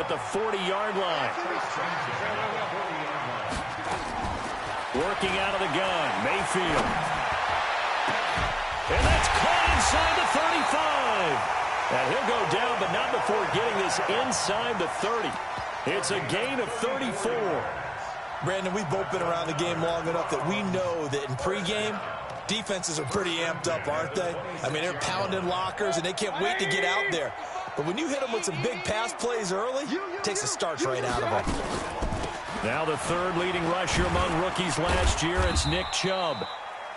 at the 40-yard line. Working out of the gun, Mayfield. And that's caught inside the 35. And he'll go down, but not before getting this inside the 30. It's a gain of 34. Brandon, we've both been around the game long enough that we know that in pregame, defenses are pretty amped up, aren't they? I mean, they're pounding lockers, and they can't wait to get out there. But when you hit them with some big pass plays early, it takes the starch right out of them. Now the third leading rusher among rookies last year, it's Nick Chubb.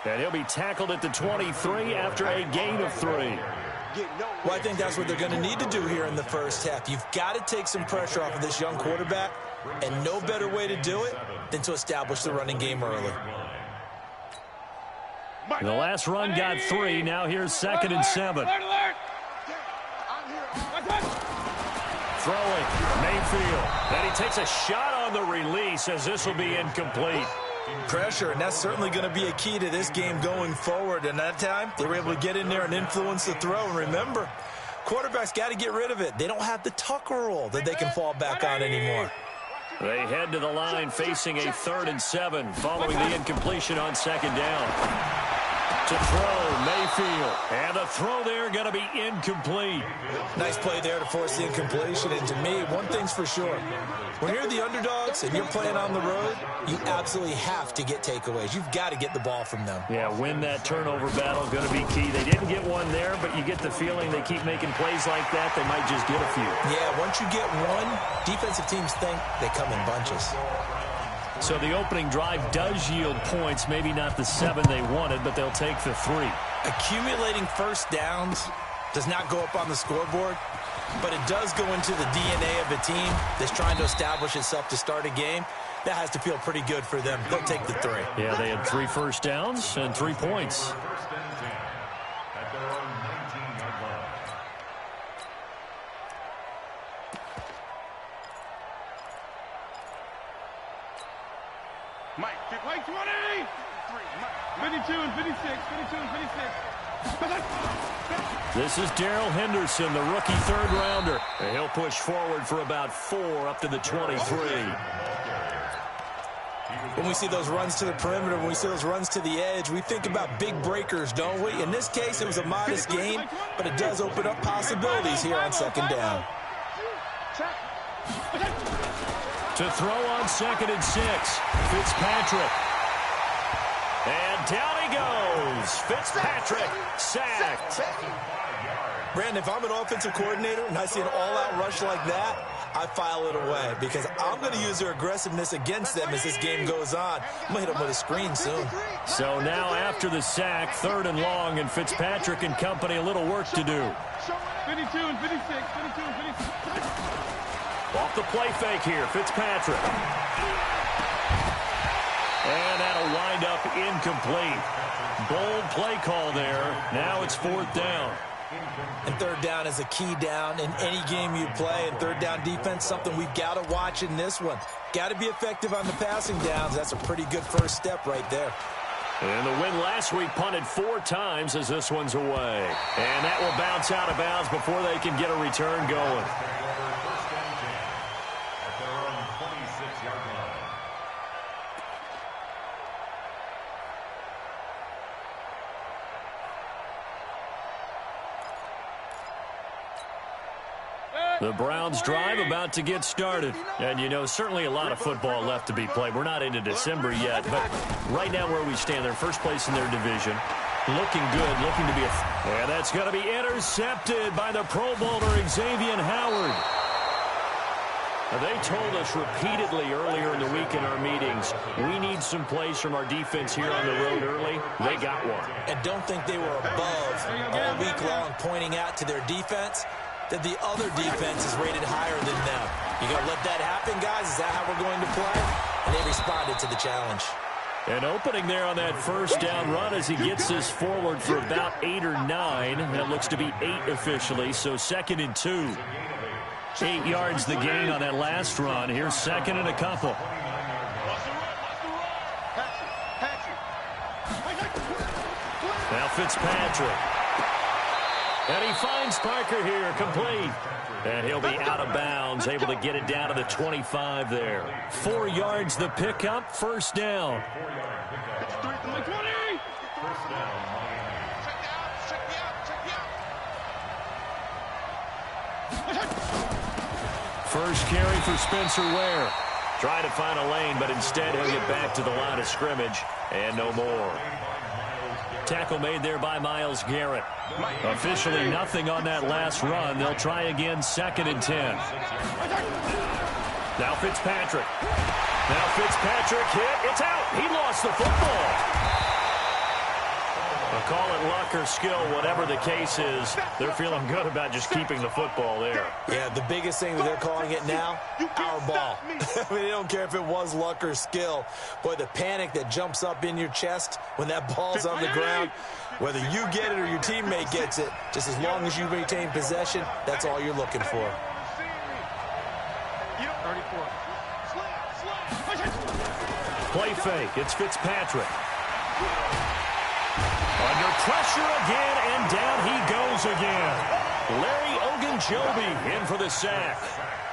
And he'll be tackled at the 23 after a gain of 3. Well, I think that's what they're going to need to do here in the first half. You've got to take some pressure off of this young quarterback, and no better way to do it than to establish the running game early. The last run got 3. Now here's 2nd and 7. Throwing, Mayfield. And he takes a shot on the release as this will be incomplete. Pressure, and that's certainly going to be a key to this game going forward. And that time, they were able to get in there and influence the throw. And remember, quarterbacks got to get rid of it. They don't have the Tucker rule that they can fall back on anymore. They head to the line facing a 3rd and 7 following the incompletion on 2nd down. To throw, Mayfield. And the throw there going to be incomplete. Nice play there to force the incompletion. And to me, one thing's for sure. When you're the underdogs and you're playing on the road, you absolutely have to get takeaways. You've got to get the ball from them. Yeah, win that turnover battle going to be key. They didn't get one there, but you get the feeling they keep making plays like that, they might just get a few. Yeah, once you get one, defensive teams think they come in bunches. So the opening drive does yield points, maybe not the 7 they wanted, but they'll take the 3. Accumulating first downs does not go up on the scoreboard, but it does go into the DNA of a team that's trying to establish itself to start a game. That has to feel pretty good for them. They'll take the 3. Yeah, they had 3 first downs and 3 points. Mike, get Mike 20! 52 and 56, 52 and 56. This is Darrell Henderson, the rookie 3rd rounder. And he'll push forward for about 4 up to the 23. When we see those runs to the perimeter, when we see those runs to the edge, we think about big breakers, don't we? In this case, it was a modest game, but it does open up possibilities here on 2nd down. To throw on 2nd and 6, Fitzpatrick. And down he goes. Fitzpatrick sacked. Brandon, if I'm an offensive coordinator and I see an all-out rush like that, I file it away because I'm going to use their aggressiveness against them as this game goes on. I'm going to hit them with a screen soon. So now after the sack, 3rd and long, and Fitzpatrick and company a little work to do. 52 and 56, 52 and 56. Off the play fake here, Fitzpatrick. And that'll wind up incomplete. Bold play call there. Now it's 4th down. And 3rd down is a key down in any game you play. And 3rd down defense, something we've got to watch in this one. Got to be effective on the passing downs. That's a pretty good first step right there. And the win last week punted 4 times as this one's away. And that will bounce out of bounds before they can get a return going. The Browns drive about to get started. And, you know, certainly a lot of football left to be played. We're not into December yet, but right now where we stand, they're first place in their division. Looking good, looking to be a... And that's going to be intercepted by the Pro Bowler, Xavier Howard. Now, they told us repeatedly earlier in the week in our meetings, we need some plays from our defense here on the road early. They got one. And don't think they were above all week long pointing out to their defense that the other defense is rated higher than them. You going to let that happen, guys? Is that how we're going to play? And they responded to the challenge. An opening there on that first down run as he gets this forward for about 8 or 9. That looks to be 8 officially, so 2nd and 2. 8 yards the gain on that last run. Here's 2nd and a couple. Now Fitzpatrick. And he finds Parker here, complete. And he'll be out of bounds, able to get it down to the 25 there. 4 yards the pickup, first down. First carry for Spencer Ware. Trying to find a lane, but instead he'll get back to the line of scrimmage and no more. Tackle made there by Myles Garrett. Officially nothing on that last run. They'll try again, 2nd and 10. Now Fitzpatrick. Now Fitzpatrick hit. It's out. He lost the football. I'll call it luck or skill, whatever the case is. They're feeling good about just keeping the football there. Yeah, the biggest thing that they're calling it now, our ball. I mean, they don't care if it was luck or skill. Boy, the panic that jumps up in your chest when that ball's on the ground, whether you get it or your teammate gets it, just as long as you maintain possession, that's all you're looking for. Play fake. It's Fitzpatrick. Under pressure again, and down he goes again. Larry Ogunjobi in for the sack.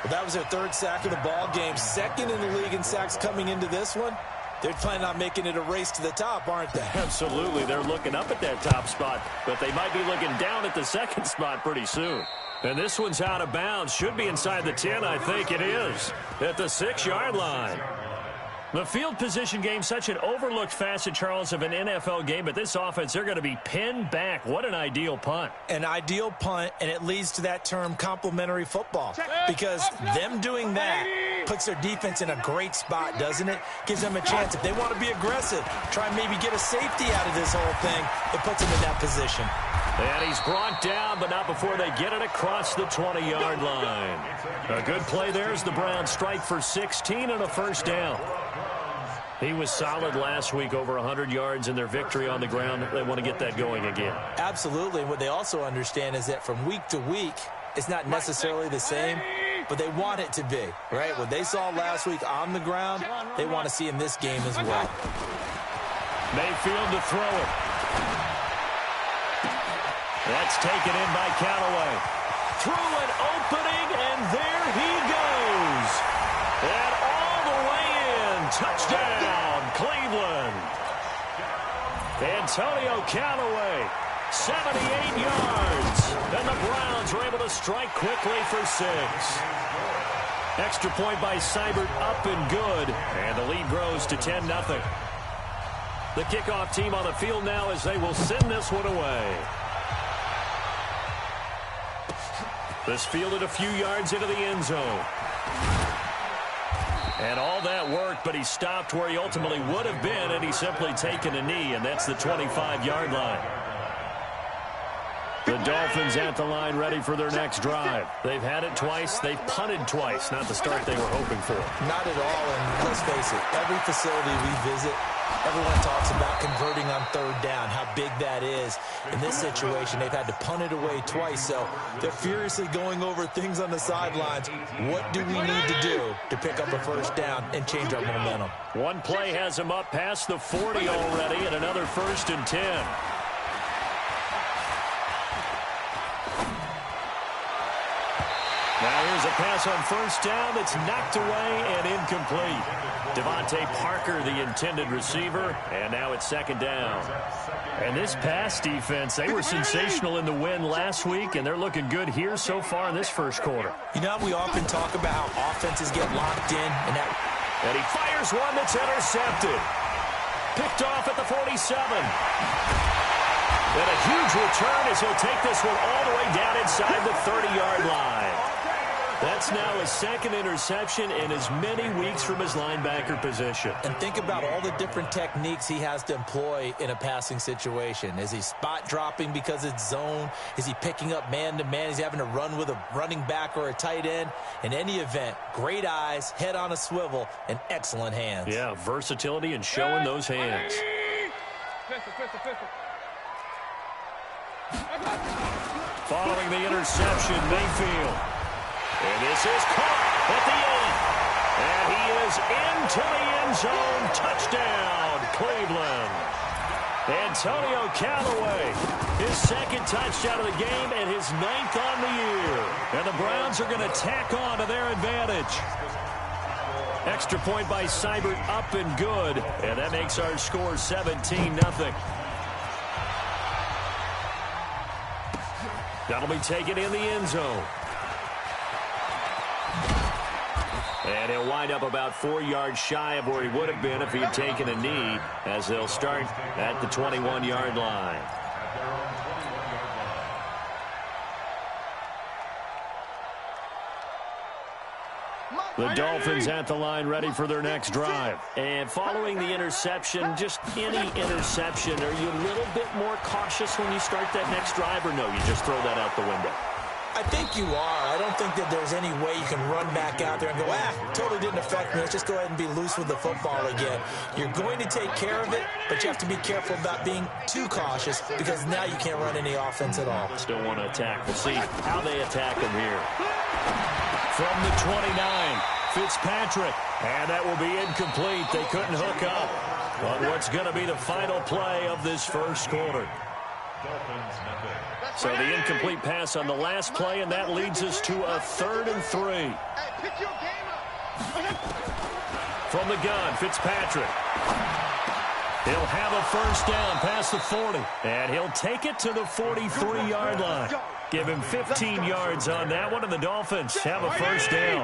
Well, that was their 3rd sack of the ball game. 2nd in the league in sacks coming into this one. They're planning on making it a race to the top, aren't they? Absolutely. They're looking up at that top spot, but they might be looking down at the 2nd spot pretty soon. And this one's out of bounds. Should be inside the 10, I think it is. At the 6-yard line. The field position game, such an overlooked facet, Charles, of an NFL game. But this offense, they're going to be pinned back. What an ideal punt. An ideal punt, and it leads to that term complementary football. Because them doing that puts their defense in a great spot, doesn't it? Gives them a chance. If they want to be aggressive, try and maybe get a safety out of this whole thing, it puts them in that position. And he's brought down, but not before they get it across the 20-yard line. A good play there as the Browns strike for 16 and a first down. He was solid last week, over 100 yards in their victory on the ground. They want to get that going again. Absolutely. What they also understand is that from week to week, it's not necessarily the same, but they want it to be, right? What they saw last week on the ground, they want to see in this game as well. Mayfield to throw it. That's taken in by Callaway. Through an opening, and there he goes. And all the way in. Touchdown, Cleveland. Antonio Callaway, 78 yards. And the Browns are able to strike quickly for 6. Extra point by Seibert, up and good. And the lead grows to 10-0. The kickoff team on the field now as they will send this one away. This fielded a few yards into the end zone. And all that worked, but he stopped where he ultimately would have been, and he's simply taken a knee, and that's the 25-yard line. The Dolphins at the line ready for their next drive. They've had it twice. They've punted twice. Not the start they were hoping for. Not at all, and let's face it, every facility we visit, everyone talks about converting on 3rd down, how big that is. In this situation, they've had to punt it away twice, so they're furiously going over things on the sidelines. What do we need to do to pick up a first down and change our momentum? One play has him up past the 40 already, and another 1st and 10. Now here's a pass on 1st down that's knocked away and incomplete. Devontae Parker, the intended receiver, and now it's 2nd down. And this pass defense, they were sensational in the win last week, and they're looking good here so far in this first quarter. You know, we often talk about how offenses get locked in, and he fires one that's intercepted. Picked off at the 47. And a huge return as he'll take this one all the way down inside the 30-yard line. That's now his 2nd interception in as many weeks from his linebacker position. And think about all the different techniques he has to employ in a passing situation. Is he spot dropping because it's zone? Is he picking up man-to-man? Is he having to run with a running back or a tight end? In any event, great eyes, head on a swivel, and excellent hands. Yeah, versatility and showing those hands. Following the interception, Mayfield. And this is caught at the end. And he is into the end zone. Touchdown, Cleveland. Antonio Callaway, his second touchdown of the game and his 9th on the year. And the Browns are going to tack on to their advantage. Extra point by Seibert, up and good. And that makes our score 17-0. That'll be taken in the end zone. And he'll wind up about 4 yards shy of where he would have been if he had taken a knee, as they'll start at the 21-yard line. The Dolphins at the line ready for their next drive. And following the interception, just any interception, are you a little bit more cautious when you start that next drive, or no, you just throw that out the window? I think you are. I don't think that there's any way you can run back out there and go, totally didn't affect me. Let's just go ahead and be loose with the football again. You're going to take care of it, but you have to be careful about being too cautious because now you can't run any offense at all. Still want to attack. We'll see how they attack them here. From the 29, Fitzpatrick. And that will be incomplete. They couldn't hook up on what's going to be the final play of this first quarter. So the incomplete pass on the last play, and that leads us to a 3rd and 3. From the gun, Fitzpatrick. He'll have a first down past the 40, and he'll take it to the 43-yard line. Give him 15 yards on that one, and the Dolphins have a first down.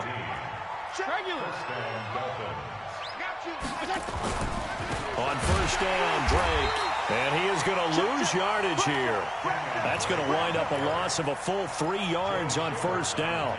On first down, Drake. And he is going to lose yardage here. That's going to wind up a loss of a full 3 yards on first down.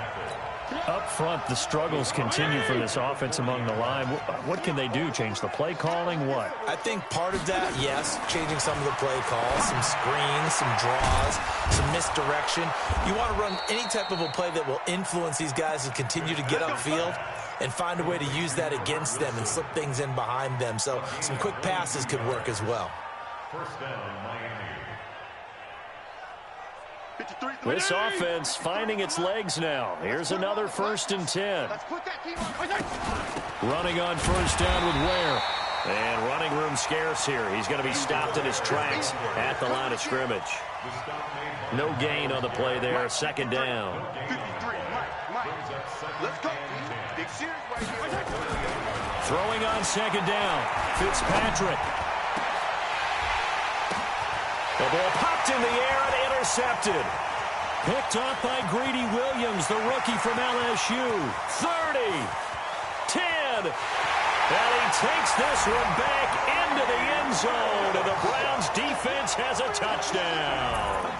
Up front, the struggles continue for this offense among the line. What can they do? Change the play calling? What? I think part of that, yes, changing some of the play calls, some screens, some draws, some misdirection. You want to run any type of a play that will influence these guys to continue to get upfield and find a way to use that against them and slip things in behind them. So some quick passes could work as well. First down, Miami. This offense finding its legs now. Here's another 1st and 10. Running on first down with Ware. And running room scarce here. He's going to be stopped in his tracks at the line of scrimmage. No gain on the play there. 2nd down. Throwing on 2nd down. Fitzpatrick. The ball popped in the air and intercepted. Picked off by Greedy Williams, the rookie from LSU. 30, 10, and he takes this one back into the end zone, and the Browns defense has a touchdown.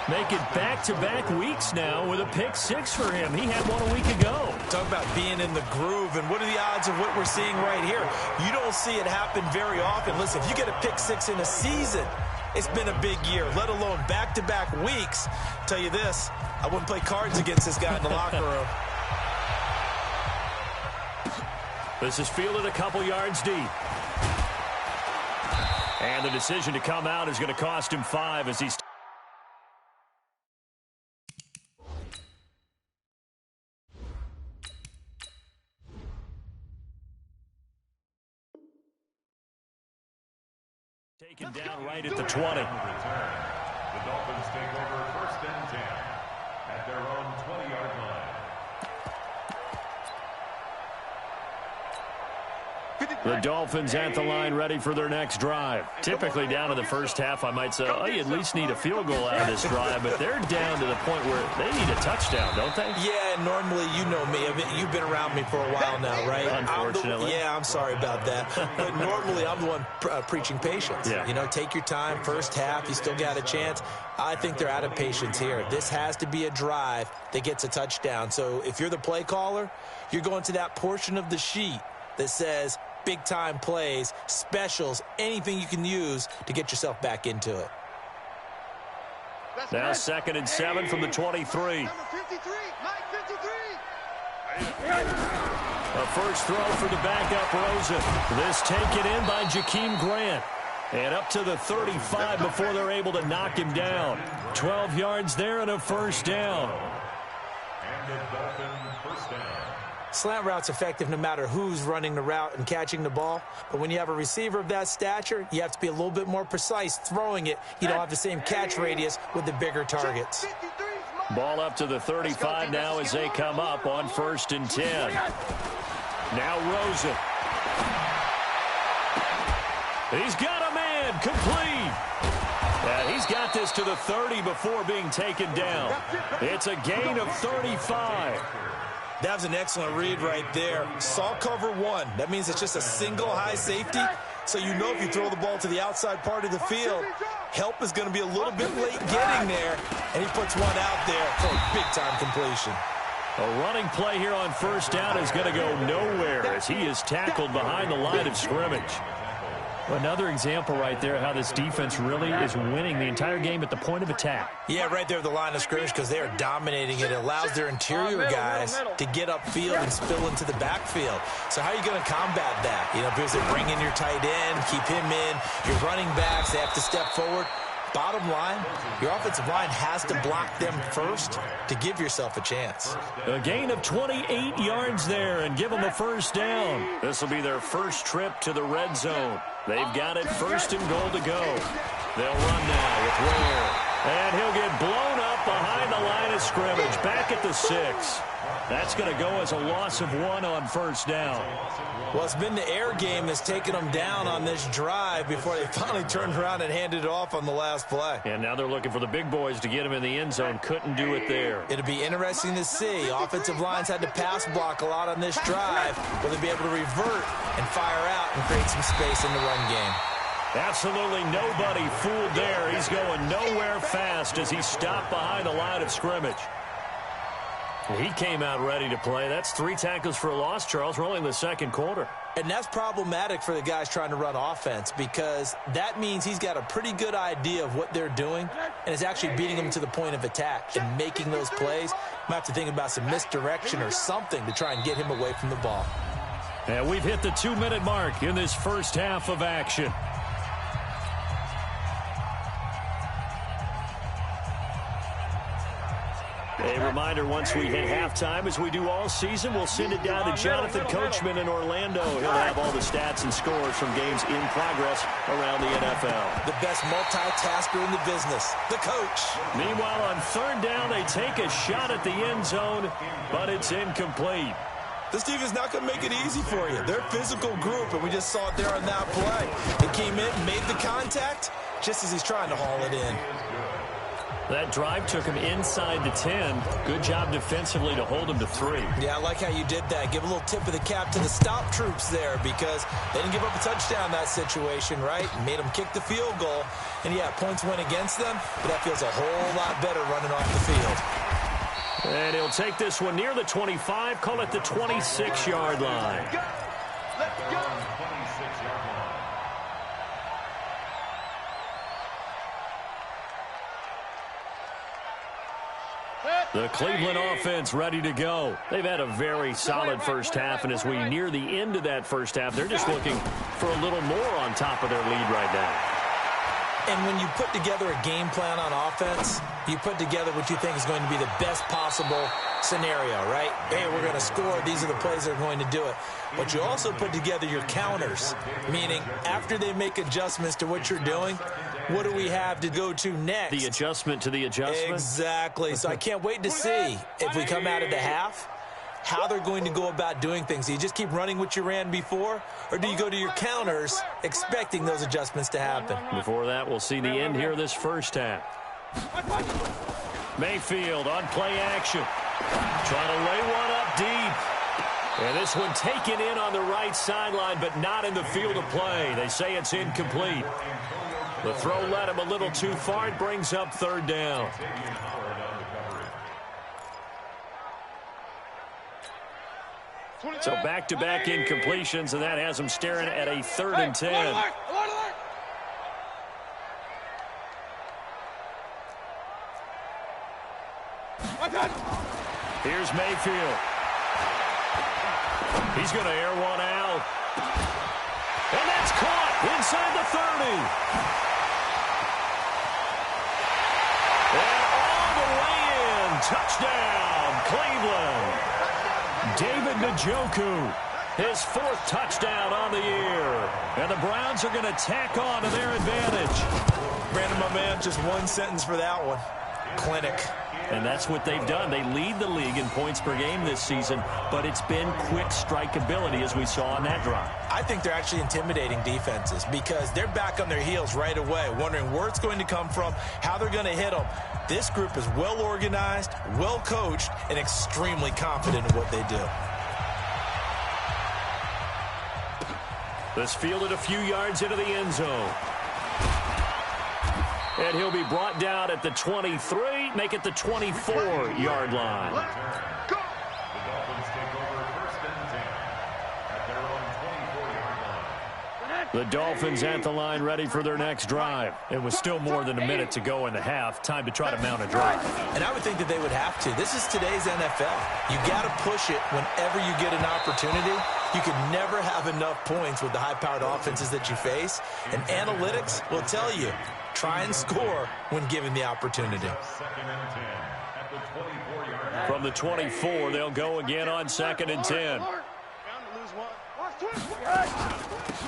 Make it back-to-back weeks now with a pick-6 for him. He had one a week ago. Talk about being in the groove, and what are the odds of what we're seeing right here? You don't see it happen very often. Listen, if you get a pick-6 in a season, it's been a big year, let alone back-to-back weeks. I'll tell you this, I wouldn't play cards against this guy in the locker room. This is fielded a couple yards deep. And the decision to come out is going to cost him 5 as he's taken down right at the 20. The Dolphins take over 1st and 10 at their own 20-yard line. The Dolphins at the line ready for their next drive. Typically down in the first half, I might say, oh, you at least need a field goal out of this drive, but they're down to the point where they need a touchdown, don't they? Yeah, normally, you know me. I mean, you've been around me for a while now, right? Unfortunately. I'm sorry about that. But normally, I'm the one preaching patience. Yeah. You know, take your time. First half, you still got a chance. I think they're out of patience here. This has to be a drive that gets a touchdown. So if you're the play caller, you're going to that portion of the sheet that says big-time plays, specials, anything you can use to get yourself back into it. Now 2nd and 7 from the 23. A first throw for the backup Rosen. This taken in by Jakeem Grant. And up to the 35 before they're able to knock him down. 12 yards there and a first down. And the Dolphin first down. Slant route's effective no matter who's running the route and catching the ball. But when you have a receiver of that stature, you have to be a little bit more precise throwing it. You don't have the same catch radius with the bigger targets. Ball up to the 35 now as they come up on 1st and 10. Now Rosen. He's got a man, complete. And he's got this to the 30 before being taken down. It's a gain of 35. That was an excellent read right there. Saw cover 1. That means it's just a single high safety. So you know if you throw the ball to the outside part of the field, help is going to be a little bit late getting there. And he puts one out there for a big-time completion. A running play here on 1st down is going to go nowhere as he is tackled behind the line of scrimmage. Another example right there how this defense really is winning the entire game at the point of attack. Yeah, right there at the line of scrimmage because they are dominating it. It allows their interior guys to get upfield and spill into the backfield. So how are you going to combat that? You know, because they bring in your tight end, keep him in. Your running backs, they have to step forward. Bottom line, your offensive line has to block them first to give yourself a chance. A gain of 28 yards there and give them a 1st down. This will be their first trip to the red zone. They've got it 1st and goal to go. They'll run now with Ware. And he'll get blown up behind the line of scrimmage. Back at the 6. That's going to go as a loss of 1 on 1st down. Well, it's been the air game that's taken them down on this drive before they finally turned around and handed it off on the last play. And now they're looking for the big boys to get him in the end zone. Couldn't do it there. It'll be interesting to see. Offensive lines had to pass block a lot on this drive. Will they be able to revert and fire out and create some space in the run game? Absolutely nobody fooled there. He's going nowhere fast as he stopped behind the line of scrimmage. He came out ready to play. That's 3 tackles for a loss, Charles. We're only in the 2nd quarter. And that's problematic for the guys trying to run offense because that means he's got a pretty good idea of what they're doing and is actually beating them to the point of attack and making those plays. Might have to think about some misdirection or something to try and get him away from the ball. And we've hit the 2-minute mark in this first half of action. A reminder, once we hit halftime, as we do all season, we'll send it down to Jonathan Coachman in Orlando. He'll have all the stats and scores from games in progress around the NFL. The best multitasker in the business, the coach. Meanwhile, on 3rd down, they take a shot at the end zone, but it's incomplete. This defense not going to make it easy for you. They're a physical group, and we just saw it there on that play. He came in, made the contact, just as he's trying to haul it in. That drive took him inside the 10. Good job defensively to hold him to 3. Yeah, I like how you did that. Give a little tip of the cap to the stop troops there because they didn't give up a touchdown in that situation, right? Made them kick the field goal. And, yeah, points went against them, but that feels a whole lot better running off the field. And he'll take this one near the 25, call it the 26-yard line. Let's go. The Cleveland offense ready to go. They've had a very solid first half, and as we near the end of that first half, they're just looking for a little more on top of their lead right now. And when you put together a game plan on offense, you put together what you think is going to be the best possible scenario, right? Hey, we're going to score. These are the plays that are going to do it. But you also put together your counters, meaning after they make adjustments to what you're doing, what do we have to go to next? The adjustment to the adjustment? Exactly. So I can't wait to see if we come out of the half, how they're going to go about doing things. Do you just keep running what you ran before, or do you go to your counters expecting those adjustmts to happen? Before that, we'll see the end here of this first half. Mayfield on play action. Trying to lay one up deep. And this one taken in on the right sideline, but not in the field of play. They say it's incomplete. The throw led him a little too far. It brings up 3rd down. So back-to-back incompletions, and that has them staring at a 3rd and 10. Here's Mayfield. He's going to air one out. And that's caught inside the 30. And all the way in. Touchdown, Cleveland. David Njoku, his 4th touchdown on the year. And the Browns are going to tack on to their advantage. Brandon, my man, just one sentence for that one. Clinic. And that's what they've done. They lead the league in points per game this season, but it's been quick strike ability as we saw on that drive. I think they're actually intimidating defenses because they're back on their heels right away, wondering where it's going to come from, how they're going to hit them. This group is well organized, well coached, and extremely confident in what they do. This fielded a few yards into the end zone. And he'll be brought down at the 23, make it the 24-yard line. Go! The Dolphins at the line ready for their next drive. It was still more than a minute to go in the half. Time to try to mount a drive. And I would think that they would have to. This is today's NFL. You got to push it whenever you get an opportunity. You can never have enough points with the high-powered offenses that you face. And analytics will tell you, try and score when given the opportunity. From the 24, they'll go again on 2nd and 10.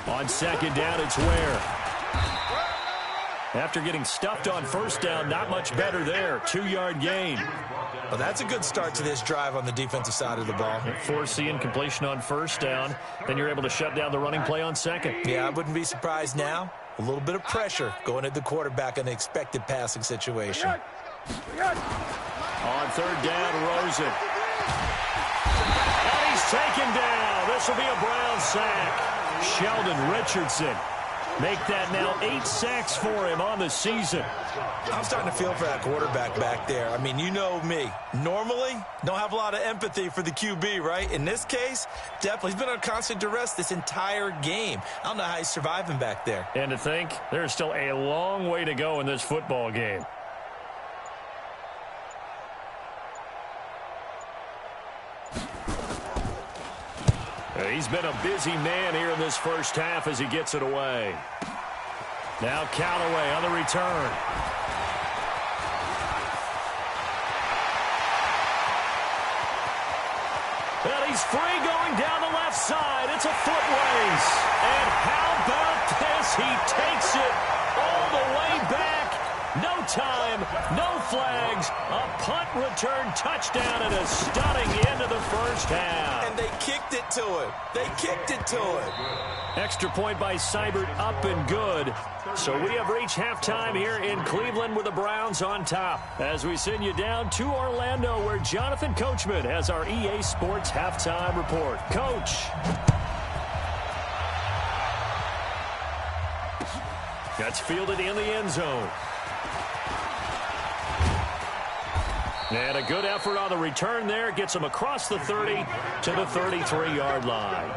On 2nd down, it's Ware. After getting stuffed on 1st down, not much better there. 2-yard gain. Well, that's a good start to this drive on the defensive side of the ball. Force the incompletion on 1st down. Then you're able to shut down the running play on 2nd. Yeah, I wouldn't be surprised now. A little bit of pressure going at the quarterback in the expected passing situation. On 3rd down, Rosen. And he's taken down. This will be a Brown sack. Sheldon Richardson. Make that now 8 sacks for him on the season. I'm starting to feel for that quarterback back there. I mean, you know me. Normally, don't have a lot of empathy for the QB, right? In this case, definitely. He's been on constant duress this entire game. I don't know how he's surviving back there. And to think, there's still a long way to go in this football game. He's been a busy man here in this first half as he gets it away. Now Callaway on the return. And he's free going down the left side. It's a foot race. And how about this? He takes it all the way back. No time, no flags, a punt return touchdown and a stunning end of the first half. And they kicked it to him. They kicked it to him. Extra point by Seibert, up and good. So we have reached halftime here in Cleveland with the Browns on top. As we send you down to Orlando where Jonathan Coachman has our EA Sports halftime report. Coach. That's fielded in the end zone. And a good effort on the return there. Gets him across the 30 to the 33-yard line.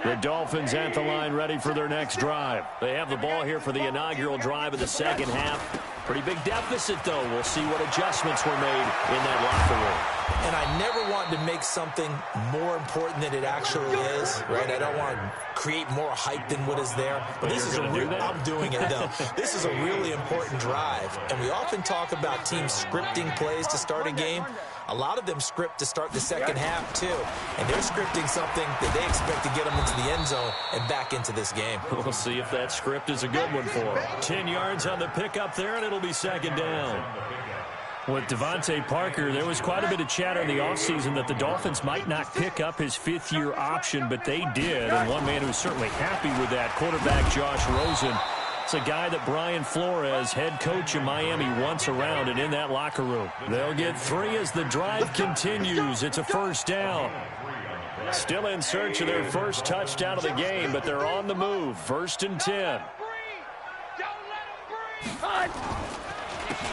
The Dolphins at the line ready for their next drive. They have the ball here for the inaugural drive of the second half. Pretty big deficit, though. We'll see what adjustments were made in that locker room. And I never want to make something more important than it actually is, right? I don't want to create more hype than what is there. But this is a real, I'm doing it, though. This is a really important drive. And we often talk about teams scripting plays to start a game. A lot of them script to start the second half, too. And they're scripting something that they expect to get them into the end zone and back into this game. We'll see if that script is a good one for them. 10 yards on the pickup there, and it'll be second down. With Devontae Parker, there was quite a bit of chatter in the offseason that the Dolphins might not pick up his fifth-year option, but they did. And one man who's certainly happy with that, quarterback Josh Rosen. It's a guy that Brian Flores, head coach of Miami, wants around and in that locker room. They'll get 3 as the drive continues. It's a first down. Still in search of their first touchdown of the game, but they're on the move. 1st and 10.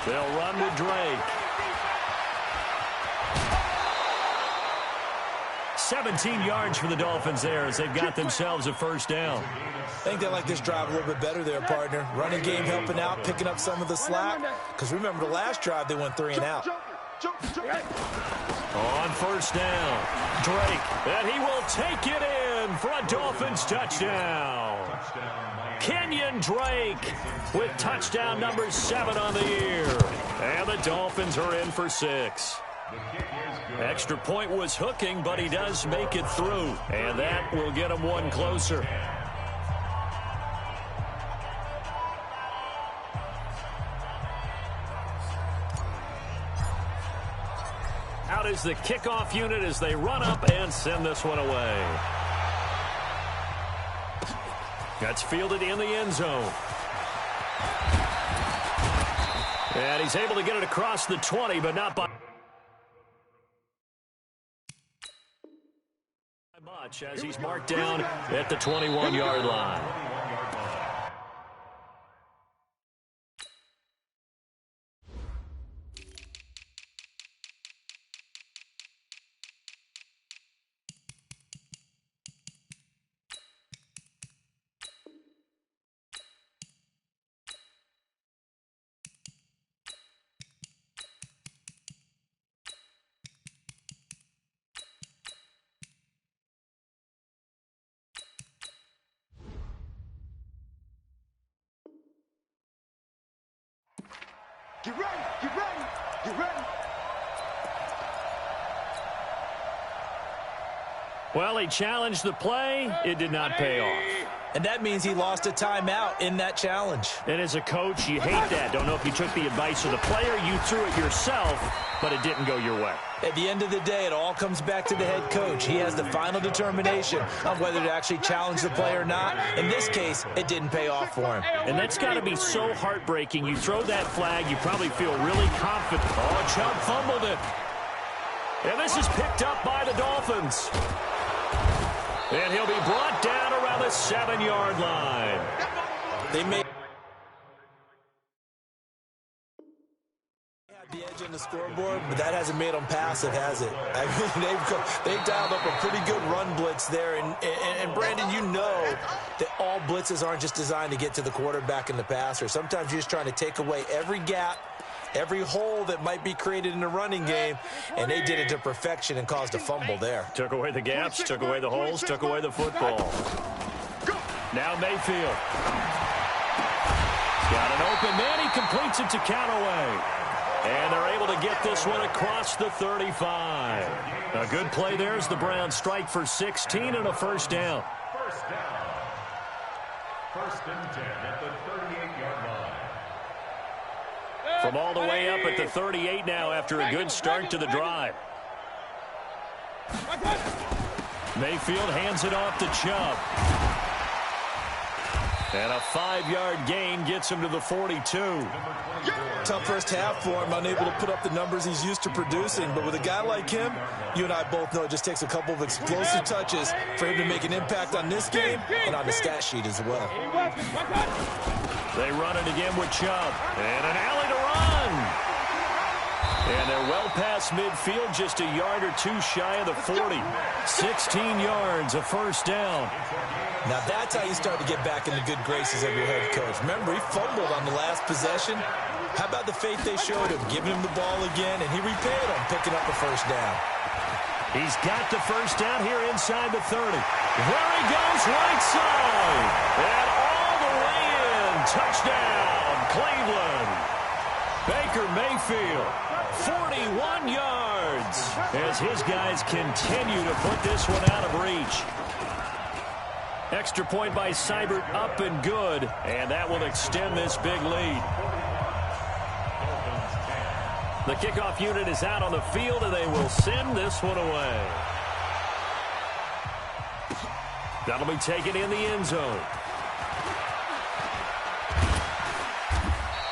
They'll run with Drake. 17 yards for the Dolphins there as they've got themselves a first down. I think they like this drive a little bit better there, partner. Running game helping out, picking up some of the slack. Because remember the last drive, they went 3 and out. On first down, Drake, and he will take it in for a Dolphins touchdown. Kenyon Kenyon Drake with touchdown number 7 on the year. And the Dolphins are in for 6. Extra point was hooking, but he does make it through. And that will get him one closer. Out is the kickoff unit as they run up and send this one away. That's fielded in the end zone. And he's able to get it across the 20, but not by much as he's marked down at the 21-yard line. Get ready, get ready, get ready. Well, he challenged the play. It did not pay off. And that means he lost a timeout in that challenge. And as a coach, you hate that. Don't know if you took the advice of the player. You threw it yourself, but it didn't go your way. At the end of the day, it all comes back to the head coach. He has the final determination on whether to actually challenge the play or not. In this case, it didn't pay off for him. And that's got to be so heartbreaking. You throw that flag, you probably feel really confident. Oh, Chubb fumbled it. And this is picked up by the Dolphins. And he'll be brought down around the 7-yard line. They made the edge on the scoreboard, but that hasn't made them passive, has it? I mean, they've dialed up a pretty good run blitz there. And Brandon, you know that all blitzes aren't just designed to get to the quarterback and the passer. Sometimes you're just trying to take away every gap, every hole that might be created in the running game, and they did it to perfection and caused a fumble there. Took away the gaps, took away the holes, took away the football. Now Mayfield. Got an open man. He completes it to Callaway. And they're able to get this one across the 35. A good play there as the Browns strike for 16 and a first down. First down. First and 10 at the 38-yard line. From all the way up at the 38 now after a good start to the drive. Mayfield hands it off to Chubb. And a 5-yard gain gets him to the 42. Tough first half for him, unable to put up the numbers he's used to producing. But with a guy like him, you and I both know it just takes a couple of explosive touches for him to make an impact on this game and on the stat sheet as well. They run it again with Chubb. And an alley to run. And they're well past midfield, just a yard or two shy of the 40. 16 yards, a first down. Now that's how you start to get back in the good graces of your head coach. Remember, he fumbled on the last possession. How about the faith they showed him, giving him the ball again, and he repaid him, picking up a first down. He's got the first down here inside the 30. There he goes, right side. And all the way in. Touchdown, Cleveland. Baker Mayfield, 41 yards, as his guys continue to put this one out of reach. Extra point by Seibert, up and good, and that will extend this big lead. The kickoff unit is out on the field, and they will send this one away. That'll be taken in the end zone.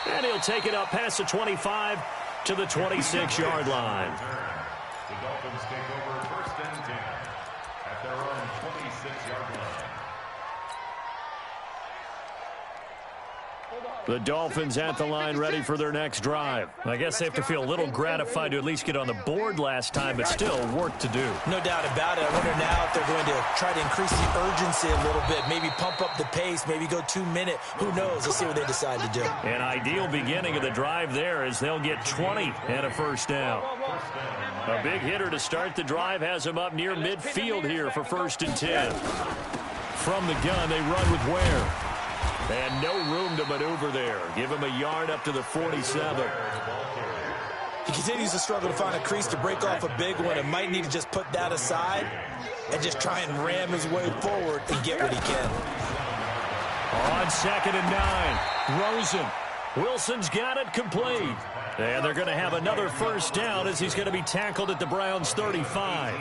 And he'll take it up past the 25 to the 26-yard line. The Dolphins take over first and 10 at their own 26-yard line. The Dolphins at the line ready for their next drive. I guess they have to feel a little gratified to at least get on the board last time, but still work to do. No doubt about it. I wonder now if they're going to try to increase the urgency a little bit, maybe pump up the pace, maybe go 2-minute. Who knows? Let's see what they decide to do. An ideal beginning of the drive there as they'll get 20 and a first down. A big hitter to start the drive has him up near midfield here for first and 10. From the gun, they run with Ware. And no room to maneuver there. Give him a yard up to the 47. He continues to struggle to find a crease to break off a big one and might need to just put that aside and just try and ram his way forward and get what he can. On 2nd and 9, Rosen. Wilson's got it complete. And they're going to have another first down as he's going to be tackled at the Browns' 35.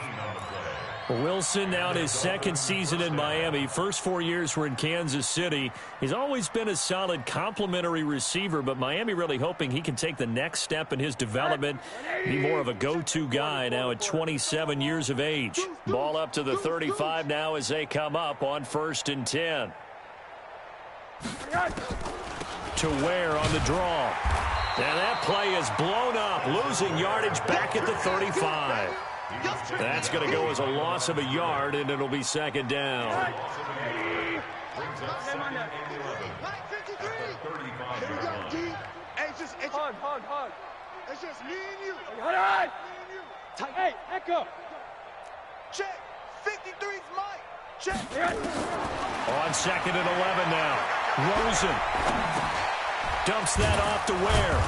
Wilson now in his second season in Miami. First 4 years were in Kansas City. He's always been a solid complementary receiver, but Miami really hoping he can take the next step in his development, be more of a go-to guy now at 27 years of age. Ball up to the 35 now as they come up on 1st and 10. To Ware on the draw. And that play is blown up, losing yardage back at the 35. That's going to go as a loss of a yard, and it'll be 2nd down. Hug. It's just me and you. Hold on. Hey, echo. Check. 53's Mike. Check. On 2nd and 11 now. Rosen dumps that off to Ware.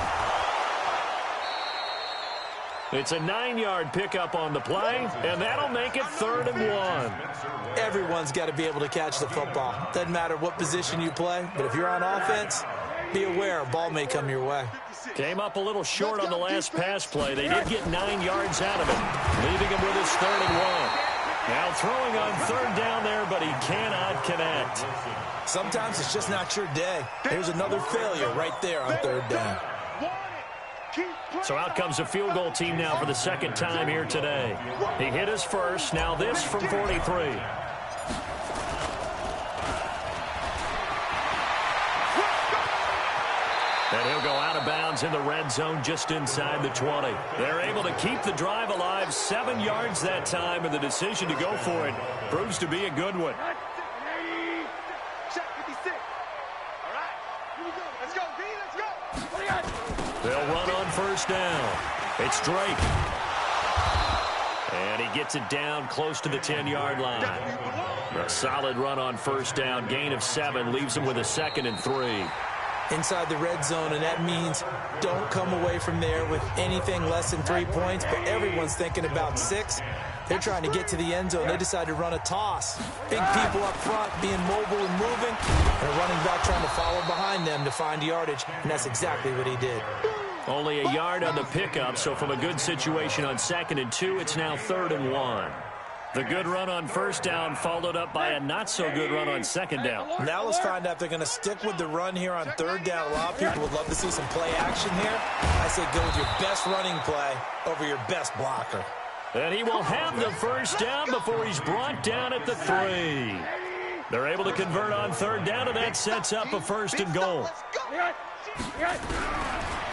It's a 9-yard pickup on the play, and that'll make it 3rd and 1. Everyone's got to be able to catch the football. Doesn't matter what position you play, but if you're on offense, be aware a ball may come your way. Came up a little short on the last pass play. They did get 9 yards out of it, leaving him with his 3rd and 1. Now throwing on 3rd down there, but he cannot connect. Sometimes it's just not your day. There's another failure right there on 3rd down. So out comes a field goal team now for the 2nd time here today. He hit his first. Now this from 43. And he'll go out of bounds in the red zone just inside the 20. They're able to keep the drive alive, 7 yards that time, and the decision to go for it proves to be a good one. They'll run on 1st down. It's Drake. And he gets it down close to the 10-yard line. A solid run on 1st down. Gain of 7 leaves him with a 2nd and 3. Inside the red zone, and that means don't come away from there with anything less than 3 points, but everyone's thinking about 6. They're trying to get to the end zone. They decide to run a toss. Big people up front being mobile and moving, and a running back trying to follow behind them to find yardage, and that's exactly what he did. Only a yard on the pickup, so from a good situation on 2nd and 2, it's now 3rd and 1. The good run on 1st down followed up by a not-so-good run on 2nd down. Now let's find out if they're going to stick with the run here on 3rd down. A lot of people would love to see some play action here. I say go with your best running play over your best blocker. And he will have the 1st down before he's brought down at the 3. They're able to convert on 3rd down, and that sets up a 1st and goal.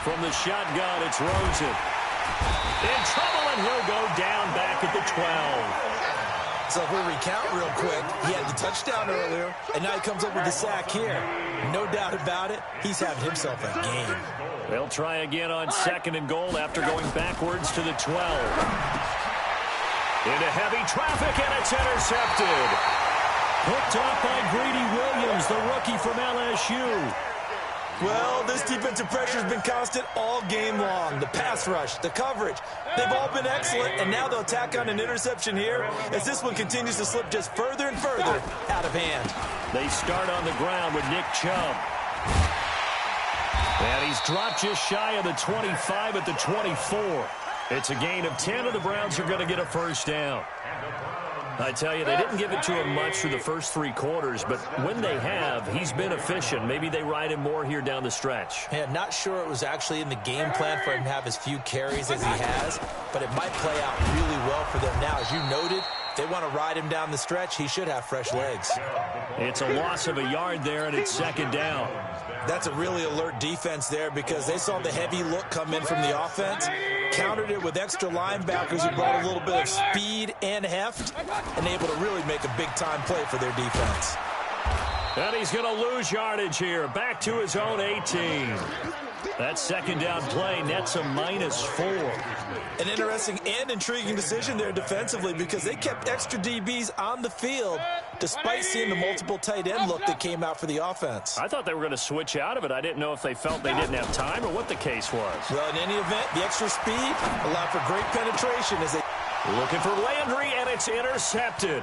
From the shotgun, it's Rosen. In trouble, and he'll go down back at the 12. So if we recount real quick, he had the touchdown earlier, and now he comes up with the sack here. No doubt about it, he's having himself a game. They'll try again on 2nd and goal after going backwards to the 12. Into heavy traffic, and it's intercepted. Picked off by Greedy Williams, the rookie from LSU. Well, this defensive pressure has been constant all game long. The pass rush, the coverage, they've all been excellent, and now they'll tack on an interception here as this one continues to slip just further and further out of hand. They start on the ground with Nick Chubb. And he's dropped just shy of the 25 at the 24. It's a gain of 10, and the Browns are going to get a 1st down. I tell you, they didn't give it to him much through the first 3 quarters, but when they have, he's been efficient. Maybe they ride him more here down the stretch. Yeah, not sure it was actually in the game plan for him to have as few carries as he has, but it might play out really well for them now. As you noted, if they want to ride him down the stretch, he should have fresh legs. It's a loss of a yard there, and it's 2nd down. That's a really alert defense there because they saw the heavy look come in from the offense, countered it with extra linebackers who brought a little bit of speed and heft, and able to really make a big-time play for their defense. And he's going to lose yardage here, back to his own 18. That second down play nets a -4. An interesting and intriguing decision there defensively because they kept extra DBs on the field despite seeing the multiple tight end look that came out for the offense. I thought they were going to switch out of it. I didn't know if they felt they didn't have time or what the case was. Well, in any event, the extra speed allowed for great penetration as they... Looking for Landry, and it's intercepted.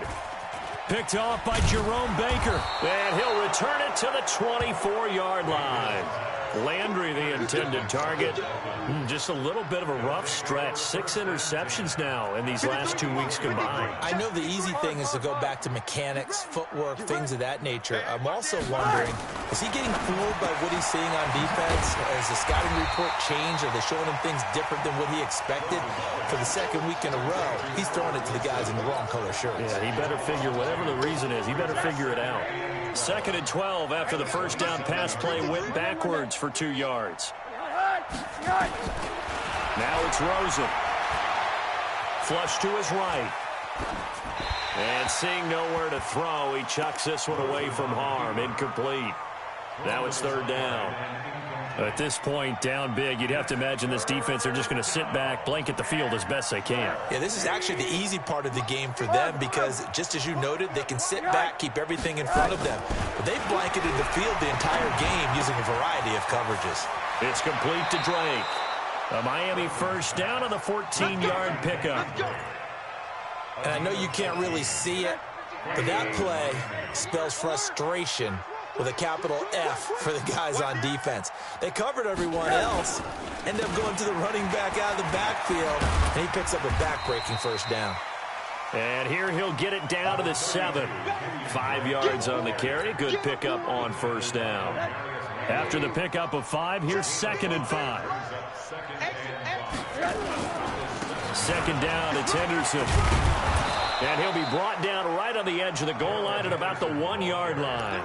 Picked off by Jerome Baker, and he'll return it to the 24-yard line. Landry, the intended target. Just a little bit of a rough stretch. 6 interceptions now in these last 2 weeks combined. I know the easy thing is to go back to mechanics, footwork, things of that nature. I'm also wondering, is he getting fooled by what he's seeing on defense? Has the scouting report changed? Are they showing him things different than what he expected? For the second week in a row, he's throwing it to the guys in the wrong color shirts. Yeah, he better figure, whatever the reason is, he better figure it out. 2nd and 12 after the first down pass play went backwards for 2 yards. Now it's Rosen. Flush to his right. And seeing nowhere to throw, he chucks this one away from harm. Incomplete. Now it's 3rd down. At this point, down big, you'd have to imagine this defense, they're just going to sit back, blanket the field as best they can. Yeah, this is actually the easy part of the game for them because, just as you noted, they can sit back, keep everything in front of them. But they've blanketed the field the entire game using a variety of coverages. It's complete to Drake. A Miami first down on the 14-yard pickup. And I know you can't really see it, but that play spells frustration with a capital F for the guys on defense. They covered everyone else, end up going to the running back out of the backfield, and he picks up a back-breaking first down. And here he'll get it down to the 7. 5 yards on the carry. Good pickup on first down. After the pickup of 5, here's 2nd and 5. 2nd down, it's Henderson. And he'll be brought down right on the edge of the goal line at about the 1-yard line.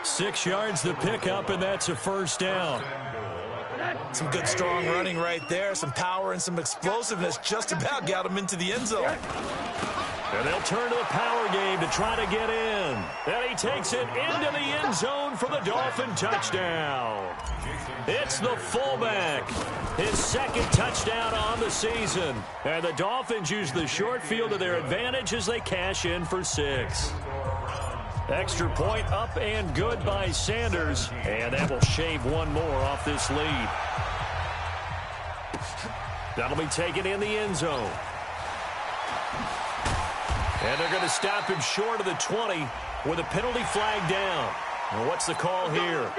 6 yards the pickup, and that's a first down. Some good, strong running right there. Some power and some explosiveness just about got him into the end zone. And they'll turn to the power game to try to get in. And he takes it into the end zone for the Dolphin touchdown. It's the fullback. His 2nd touchdown on the season. And the Dolphins use the short field to their advantage as they cash in for 6. Extra point up and good by Sanders. And that will shave one more off this lead. That'll be taken in the end zone. And they're going to stop him short of the 20 with a penalty flag down. And what's the call here?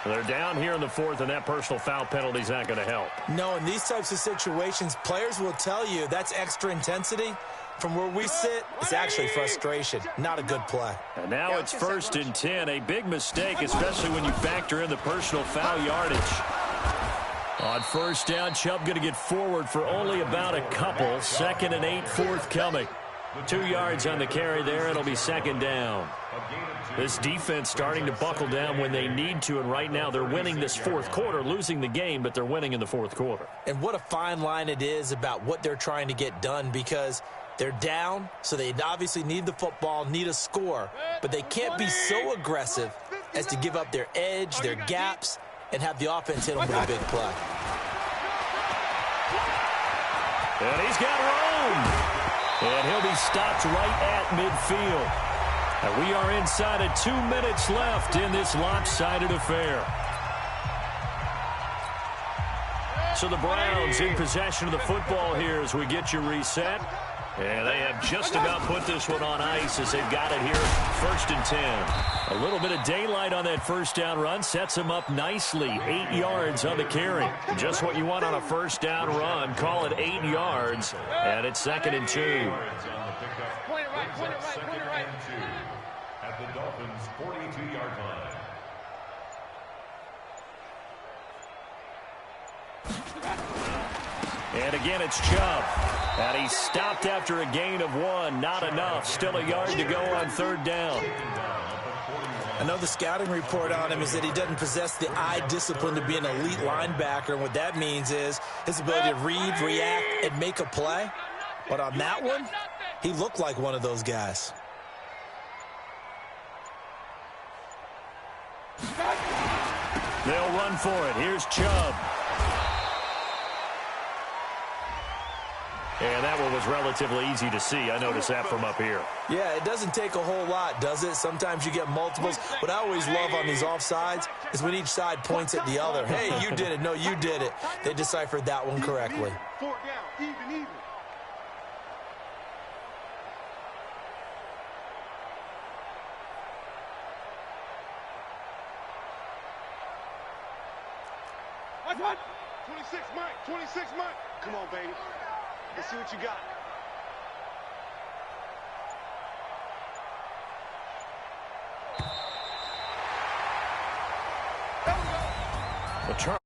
They're down here in the 4th, and that personal foul penalty is not going to help. No, in these types of situations, players will tell you that's extra intensity. From where we sit, it's actually frustration. Not a good play. And now it's 1st and 10. A big mistake, especially when you factor in the personal foul yardage. On first down, Chubb going to get forward for only about a couple. 2nd and 8 forthcoming. 2 yards on the carry there. It'll be 2nd down. This defense starting to buckle down when they need to, and right now they're winning this 4th quarter, losing the game, but they're winning in the 4th quarter. And what a fine line it is about what they're trying to get done because they're down, so they obviously need the football, need a score, but they can't be so aggressive as to give up their edge, their gaps, and have the offense hit them with a big play. And he's got room. And he'll be stopped right at midfield. And we are inside of 2 minutes left in this lopsided affair. So the Browns in possession of the football here as we get you reset. And they have just about put this one on ice as they've got it here, 1st and 10. A little bit of daylight on that first down run sets them up nicely. 8 yards on the carry. Just what you want on a first down run. Call it 8 yards, and it's 2nd and 2. Point it right, point it right, point it right. At the Dolphins' 42-yard line. And again, it's Chubb. And he stopped after a gain of 1. Not enough. Still a yard to go on 3rd down. I know the scouting report on him is that he doesn't possess the eye discipline to be an elite linebacker. And what that means is his ability to read, react, and make a play. But on that one, he looked like one of those guys. They'll run for it. Here's Chubb. And that one was relatively easy to see. I noticed that from up here. Yeah, it doesn't take a whole lot, does it? Sometimes you get multiples. What I always love on these offsides is when each side points at the other. Hey, you did it. No, you did it. They deciphered that one correctly. 4 down, even. What? 26, Mike. 26, Mike. Come on, baby. Let's see what you got. The turn.